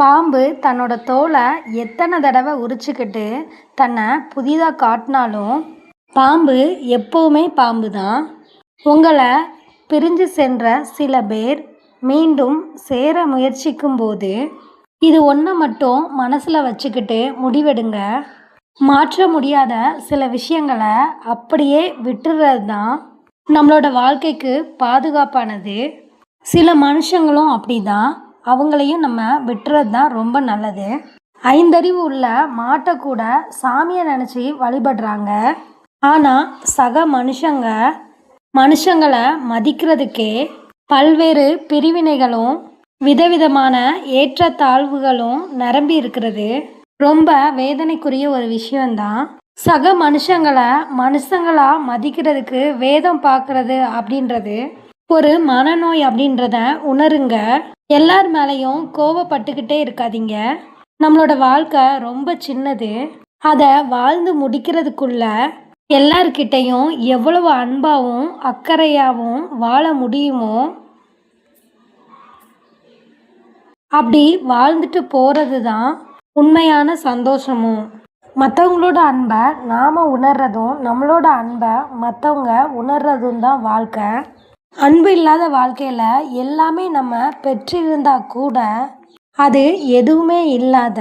பாம்பு தன்னோட தோலை எத்தனை தடவை உரிச்சுக்கிட்டு தன்னை புதிதாக காட்டினாலும் பாம்பு எப்போவுமே பாம்பு தான். உங்களை பிரிஞ்சு சென்ற சில பேர் மீண்டும் சேர முயற்சிக்கும்போது இது ஒன்றை மட்டும் மனசில் வச்சுக்கிட்டு முடிவெடுங்க. மாற்ற முடியாத சில விஷயங்களை அப்படியே விட்டுறது தான் நம்மளோட வாழ்க்கைக்கு பாதுகாப்பானது. சில மனுஷங்களும் அப்படி தான், அவங்களையும் நம்ம விட்டுறது தான் ரொம்ப நல்லது. ஐந்தறிவு உள்ள மாட்டை கூட சாமியை நினச்சி வழிபடுறாங்க. ஆனால் சக மனுஷங்களை மதிக்கிறதுக்கே பல்வேறு பிரிவினைகளும் விதவிதமான ஏற்றத்தாழ்வுகளும் நிரம்பி இருக்கிறது. ரொம்ப வேதனைக்குரிய ஒரு விஷயந்தான். சக மனுஷங்களா மதிக்கிறதுக்கு வேதம் பார்க்கறது அப்படின்றது ஒரு மனநோய் அப்படின்றத உணருங்க. எல்லார் மேலேயும் கோவப்பட்டுக்கிட்டே இருக்காதீங்க. நம்மளோட வாழ்க்கை ரொம்ப சின்னது. அதை வாழ்ந்து முடிக்கிறதுக்குள்ள எல்லார்கிட்டையும் எவ்வளவு அன்பாகவும் அக்கறையாகவும் வாழ முடியுமோ அப்படி வாழ்ந்துட்டு போகிறது தான் உண்மையான சந்தோஷமும். மற்றவங்களோட அன்பை நாம் உணர்றதும் நம்மளோட அன்பை மற்றவங்க உணர்றதும் தான் வாழ்க்கை. அன்பு இல்லாத வாழ்க்கையில் எல்லாமே நம்ம பெற்றிருந்தா கூட அது எதுவுமே இல்லாத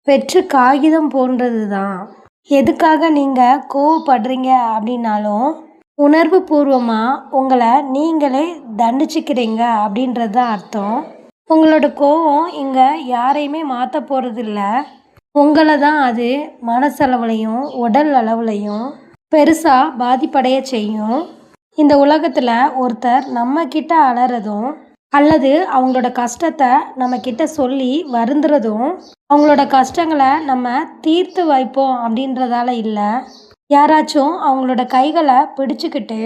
வெற்று காகிதம் போன்றது தான். எதுக்காக நீங்கள் கோவப்படுறீங்க அப்படின்னாலும் உணர்வு பூர்வமாக உங்களை நீங்களே தண்டிச்சுக்கிறீங்க அப்படின்றது தான் அர்த்தம். உங்களோட கோவம் இங்கே யாரையுமே மாற்ற போகிறதில்ல. உங்களை தான் அது மனசளவுலையும் உடல் அளவுலையும் பெருசாக பாதிப்படைய செய்யும். இந்த உலகத்தில் ஒருத்தர் நம்மக்கிட்ட அலறதும் அல்லது அவங்களோட கஷ்டத்தை நம்மக்கிட்ட சொல்லி வருந்துறதும் அவங்களோட கஷ்டங்களை நம்ம தீர்த்து வைப்போம் அப்படின்றதால இல்லை. யாராச்சும் அவங்களோட கைகளை பிடிச்சிக்கிட்டு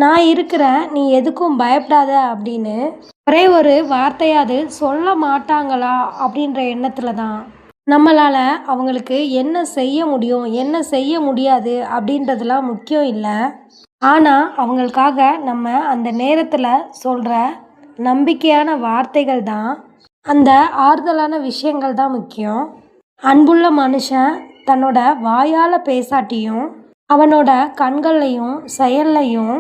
நான் இருக்கிறேன், நீ எதுக்கும் பயப்படாத அப்படின்னு ஒரே ஒரு வார்த்தையாவது சொல்ல மாட்டாங்களா அப்படின்ற எண்ணத்தில் தான். நம்மளால் அவங்களுக்கு என்ன செய்ய முடியும் என்ன செய்ய முடியாது அப்படின்றதுலாம் முக்கியம் இல்லை. ஆனால் அவங்களுக்காக நம்ம அந்த நேரத்தில் சொல்கிற நம்பிக்கையான வார்த்தைகள் தான், அந்த ஆறுதலான விஷயங்கள் தான் முக்கியம். அன்புள்ள மனுஷன் தன்னோட வாயால் பேசாட்டியும் அவனோட கண்கள்லையும் செயல்லையும்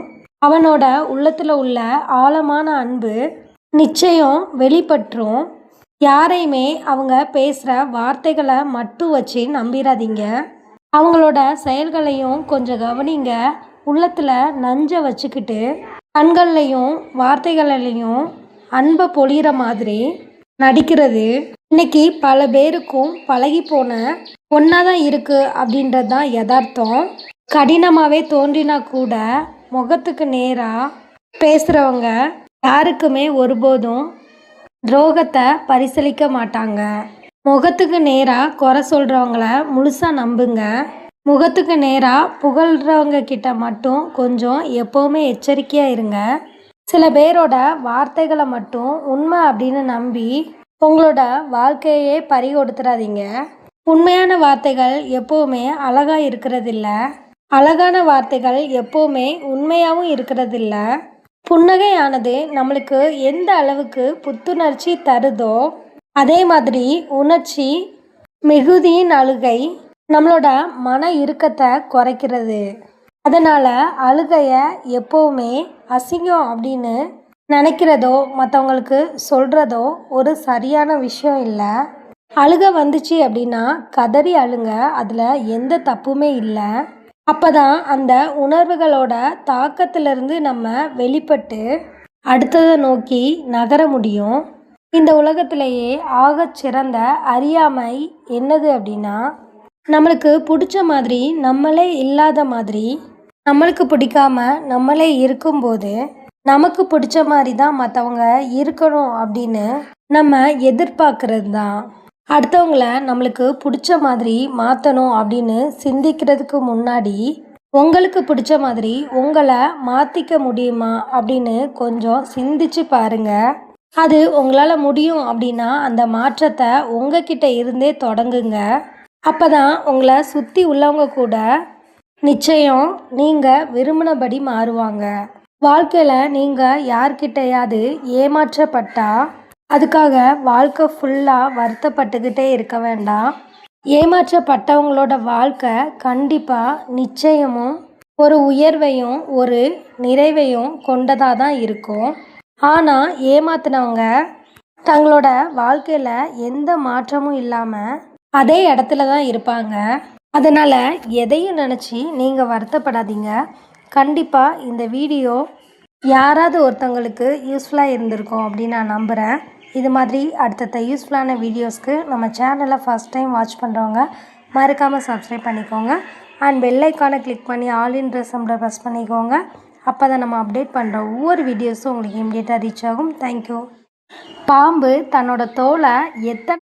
அவனோட உள்ளத்தில் உள்ள ஆழமான அன்பு நிச்சயம் வெளிப்பற்றும். யாரையுமே அவங்க பேசுகிற வார்த்தைகளை மட்டும் வச்சு நம்பிடாதீங்க. அவங்களோட செயல்களையும் கொஞ்சம் கவனிங்க. உள்ளத்தில் நஞ்சை வச்சுக்கிட்டு கண்கள்லையும் வார்த்தைகள்லையும் அன்பை பொழிகிற மாதிரி நடிக்கிறது இன்னைக்கு பல பேருக்கும் பழகி போன ஒன்றா தான் இருக்குது அப்படின்றது தான் யதார்த்தம். கடினமாகவே தோன்றினா கூட முகத்துக்கு நேராக பேசுகிறவங்க யாருக்குமே ஒருபோதும் துரோகத்தை பரிசீலிக்க மாட்டாங்க. முகத்துக்கு நேராக குறை சொல்கிறவங்கள முழுசாக நம்புங்க. முகத்துக்கு நேராக புகழ்கிறவங்க கிட்ட மட்டும் கொஞ்சம் எப்போவுமே எச்சரிக்கையாக இருங்க. சில பேரோட வார்த்தைகளை மட்டும் உண்மை அப்படின்னு நம்பி உங்களோட வாழ்க்கையே பறி கொடுத்துடாதீங்க. உண்மையான வார்த்தைகள் எப்போவுமே அழகாக இருக்கிறதில்ல. அழகான வார்த்தைகள் எப்போவுமே உண்மையாகவும் இருக்கிறதில்ல. புன்னகையானது நம்மளுக்கு எந்த அளவுக்கு புத்துணர்ச்சி தருதோ அதே மாதிரி உணர்ச்சி மிகுதியின் அழுகை நம்மளோட மன இறுக்கத்தை குறைக்கிறது. அதனால் அழுகையை எப்போவுமே அசிங்கம் அப்படின்னு நினைக்கிறதோ மற்றவங்களுக்கு சொல்கிறதோ ஒரு சரியான விஷயம் இல்லை. அழுகை வந்துச்சு அப்படின்னா கதறி அழுங்க, அதில் எந்த தப்புமே இல்லை. அப்போ தான் அந்த உணர்வுகளோட தாக்கத்திலிருந்து நம்ம வெளிப்பட்டு அடுத்ததை நோக்கி நகர முடியும். இந்த உலகத்திலேயே ஆகச் சிறந்த அறியாமை என்னது அப்படின்னா, நம்மளுக்கு பிடிச்ச மாதிரி நம்மளே இல்லாத மாதிரி, நம்மளுக்கு பிடிக்காம நம்மளே இருக்கும்போது நமக்கு பிடிச்ச மாதிரி தான் மற்றவங்க இருக்கணும் அப்படின்னு நம்ம எதிர்பார்க்கறது தான். அடுத்தவங்கள நம்மளுக்கு பிடிச்ச மாதிரி மாற்றணும் அப்படின்னு சிந்திக்கிறதுக்கு முன்னாடி உங்களுக்கு பிடிச்ச மாதிரி உங்களை மாற்றிக்க முடியுமா அப்படின்னு கொஞ்சம் சிந்திச்சு பாருங்க. அது உங்களால் முடியும் அப்படின்னா அந்த மாற்றத்தை உங்ககிட்ட இருந்தே தொடங்குங்க. அப்போ தான் உங்களை சுற்றி உள்ளவங்க கூட நிச்சயம் நீங்கள் விரும்பினபடி மாறுவாங்க. வாழ்க்கையில் நீங்கள் யார்கிட்டையாவது ஏமாற்றப்பட்டால் அதுக்காக வாழ்க்கை ஃபுல்லாக வருத்தப்பட்டுக்கிட்டே இருக்க வேண்டாம். ஏமாற்றப்பட்டவங்களோட வாழ்க்கை கண்டிப்பாக நிச்சயமும் ஒரு உயர்வையும் ஒரு நிறைவையும் கொண்டதாக தான் இருக்கும். ஆனால் ஏமாத்தினவங்க தங்களோட வாழ்க்கையில் எந்த மாற்றமும் இல்லாமல் அதே இடத்துல தான் இருப்பாங்க. அதனால் எதையும் நினச்சி நீங்கள் வருத்தப்படாதீங்க. கண்டிப்பாக இந்த வீடியோ யாராவது ஒருத்தவங்களுக்கு யூஸ்ஃபுல்லாக இருந்திருக்கும் அப்படின்னு நான் நம்புகிறேன். இது மாதிரி அடுத்தடுத்த யூஸ்ஃபுல்லான வீடியோஸ்க்கு நம்ம சேனலை ஃபஸ்ட் டைம் வாட்ச் பண்ணுறவங்க மறக்காமல் சப்ஸ்கிரைப் பண்ணிக்கோங்க. அண்ட் பெல் ஐக்கானை கிளிக் பண்ணி ஆல் இன் ப்ரெஸ் பண்ணிக்கோங்க. அப்போ தான் நம்ம அப்டேட் பண்ணுற ஒவ்வொரு வீடியோஸும் உங்களுக்கு இமிடியேட்டாக ரீச் ஆகும். தேங்க்யூ. பாம்பு தன்னோட தோலை எத்தனை